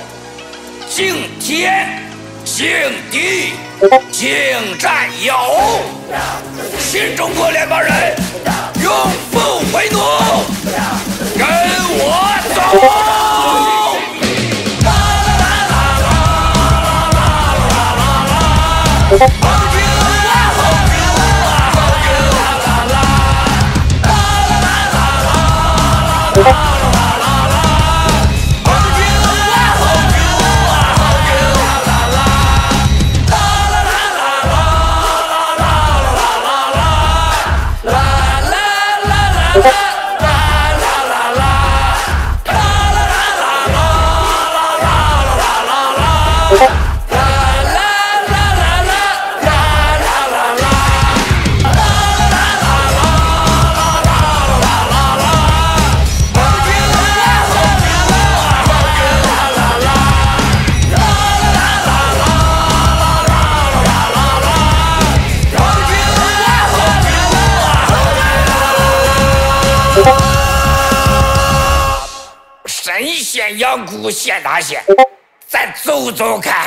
敬天敬地敬战友，新中国联邦人永不为奴，跟我走！好酒啊，好酒啊，好酒！神仙养蛊现大仙，咱走走看。